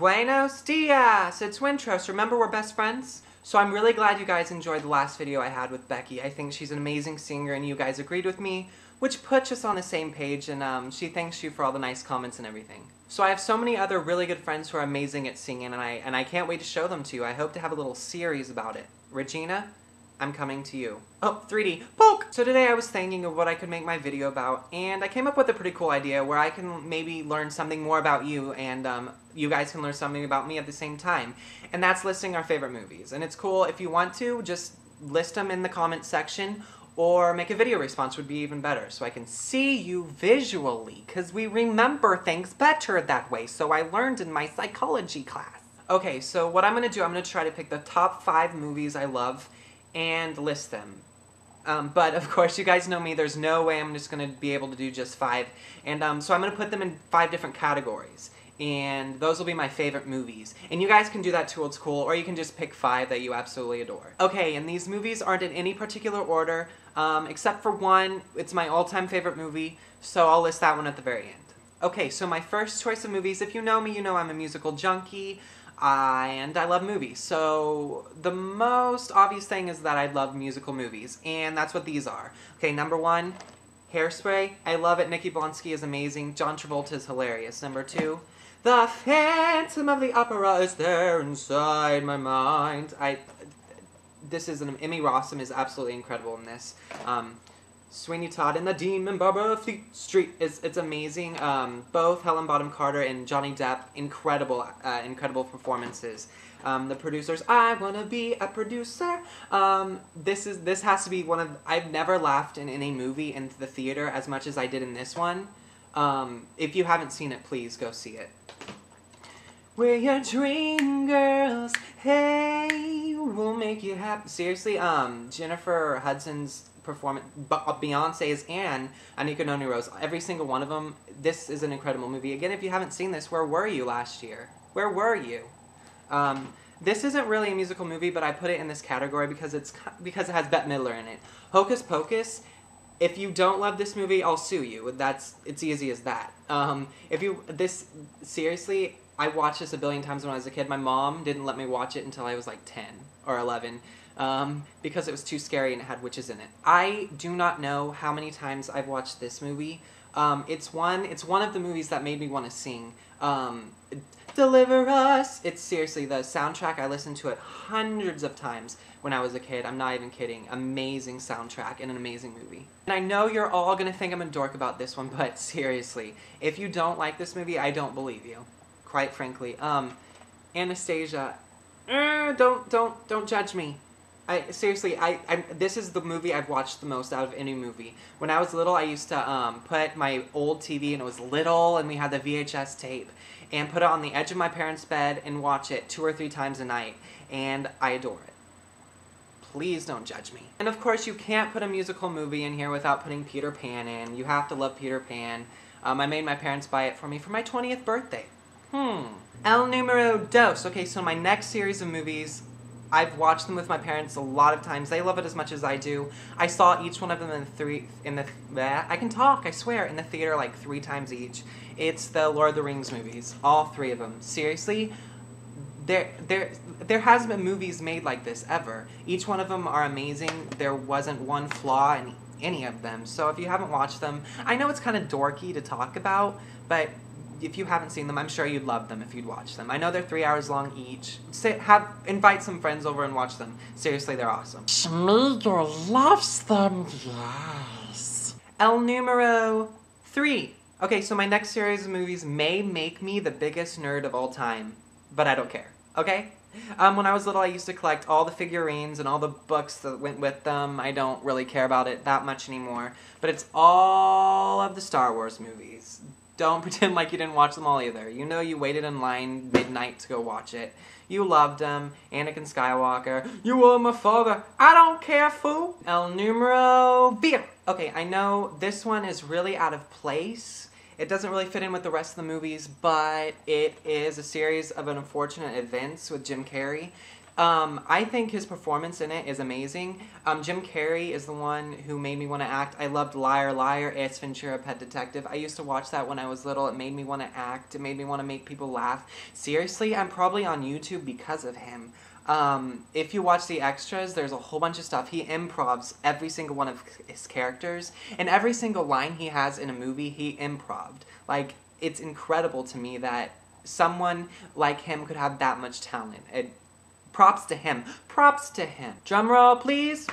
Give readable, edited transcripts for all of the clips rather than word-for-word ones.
Buenos dias! It's Wintros. Remember we're best friends? So I'm really glad you guys enjoyed the last video I had with Becky. I think she's an amazing singer and you guys agreed with me, which puts us on the same page, and she thanks you for all the nice comments and everything. So I have so many other really good friends who are amazing at singing, and I can't wait to show them to you. I hope to have a little series about it. Regina, I'm coming to you. Oh, 3D, poke! So today I was thinking of what I could make my video about, and I came up with a pretty cool idea where I can maybe learn something more about you, and you guys can learn something about me at the same time. And that's listing our favorite movies. And it's cool if you want to, just list them in the comment section, or make a video response would be even better, so I can see you visually, because we remember things better that way, so I learned in my psychology class. Okay, so what I'm going to do, I'm going to try to pick the top 5 movies I love, and list them. But of course, you guys know me, there's no way I'm just going to be able to do just 5, and so I'm going to put them in 5 different categories. And those will be my favorite movies. And you guys can do that too, it's cool, or you can just pick 5 that you absolutely adore. Okay, and these movies aren't in any particular order, except for one. It's my all-time favorite movie, so I'll list that one at the very end. Okay, so my first choice of movies, if you know me, you know I'm a musical junkie, and I love movies. So the most obvious thing is that I love musical movies, and that's what these are. Okay, number 1, Hairspray. I love it. Nikki Blonsky is amazing. John Travolta is hilarious. Number 2, The Phantom of the Opera is there inside my mind. Emmy Rossum is absolutely incredible in this. Sweeney Todd and the Demon Barber of Fleet Street it's amazing. Both Helen Bonham Carter and Johnny Depp, incredible performances. The producers, I wanna be a producer. This has to be one of, I've never laughed in any movie in the theater as much as I did in this one. If you haven't seen it, please go see it. We're your dream girls, hey, we'll make you happy. Seriously, Jennifer Hudson's performance, Beyonce's, and Anika Noni Rose, every single one of them, this is an incredible movie. Again, if you haven't seen this, where were you last year? Where were you? This isn't really a musical movie, but I put it in this category because it has Bette Midler in it. Hocus Pocus. If you don't love this movie, I'll sue you. It's easy as that. Seriously, I watched this a billion times when I was a kid. My mom didn't let me watch it until I was like 10 or 11 because it was too scary and it had witches in it. I do not know how many times I've watched this movie. It's one of the movies that made me want to sing. Deliver Us! It's seriously, the soundtrack, I listened to it hundreds of times when I was a kid. I'm not even kidding. Amazing soundtrack and an amazing movie. And I know you're all gonna think I'm a dork about this one, but seriously, if you don't like this movie, I don't believe you. Quite frankly. Anastasia, don't judge me. Seriously, this is the movie I've watched the most out of any movie. When I was little, I used to put my old TV, and it was little, and we had the VHS tape, and put it on the edge of my parents' bed and watch it 2 or 3 times a night, and I adore it. Please don't judge me. And of course, you can't put a musical movie in here without putting Peter Pan in. You have to love Peter Pan. I made my parents buy it for me for my 20th birthday. El Numero Dos. Okay, so my next series of movies, I've watched them with my parents a lot of times. They love it as much as I do. I saw each one of them in the theater like 3 times each. It's the Lord of the Rings movies, all 3 of them. Seriously, there hasn't been movies made like this ever. Each one of them are amazing. There wasn't one flaw in any of them. So if you haven't watched them, I know it's kind of dorky to talk about, but if you haven't seen them, I'm sure you'd love them if you'd watch them. I know they're 3 hours long each. Invite some friends over and watch them. Seriously, they're awesome. Schmeagol loves them, yes. El Numero 3. Okay, so my next series of movies may make me the biggest nerd of all time, but I don't care, okay? When I was little, I used to collect all the figurines and all the books that went with them. I don't really care about it that much anymore, but it's all of the Star Wars movies. Don't pretend like you didn't watch them all either. You know you waited in line midnight to go watch it. You loved them. Anakin Skywalker. You are my father. I don't care, fool. El Numero Vier. Okay, I know this one is really out of place. It doesn't really fit in with the rest of the movies, but it is a series of unfortunate events with Jim Carrey. I think his performance in it is amazing. Jim Carrey is the one who made me want to act. I loved Liar Liar, Ace Ventura, Pet Detective. I used to watch that when I was little. It made me want to act. It made me want to make people laugh. Seriously, I'm probably on YouTube because of him. If you watch the extras, there's a whole bunch of stuff. He improvs every single one of his characters, and every single line he has in a movie, he improved. Like, it's incredible to me that someone like him could have that much talent. Props to him. Props to him. Drum roll, please.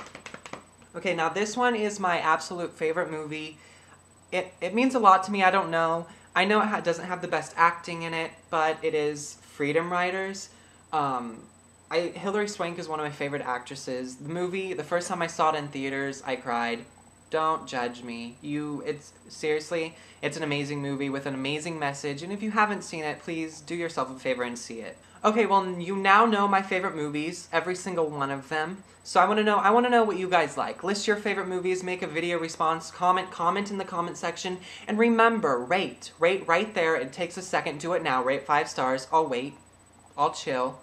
Okay, now this one is my absolute favorite movie. It means a lot to me. I don't know. I know it doesn't have the best acting in it, but it is Freedom Writers. Hilary Swank is one of my favorite actresses. The movie, the first time I saw it in theaters, I cried. Don't judge me. Seriously, it's an amazing movie with an amazing message, and if you haven't seen it, please do yourself a favor and see it. Okay, well, you now know my favorite movies, every single one of them. So I want to know what you guys like. List your favorite movies, make a video response, comment in the comment section, and remember, rate right there. It takes a second. Do it now. Rate 5 stars. I'll wait. I'll chill.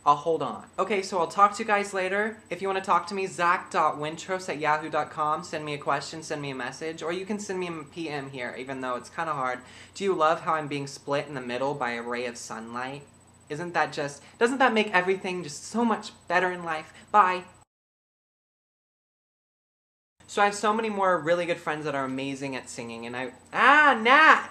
I'll hold on. Okay, so I'll talk to you guys later. If you want to talk to me, zach.wintros@yahoo.com. Send me a question, send me a message, or you can send me a PM here, even though it's kind of hard. Do you love how I'm being split in the middle by a ray of sunlight? Doesn't that make everything just so much better in life? Bye. So I have so many more really good friends that are amazing at singing, and Nat!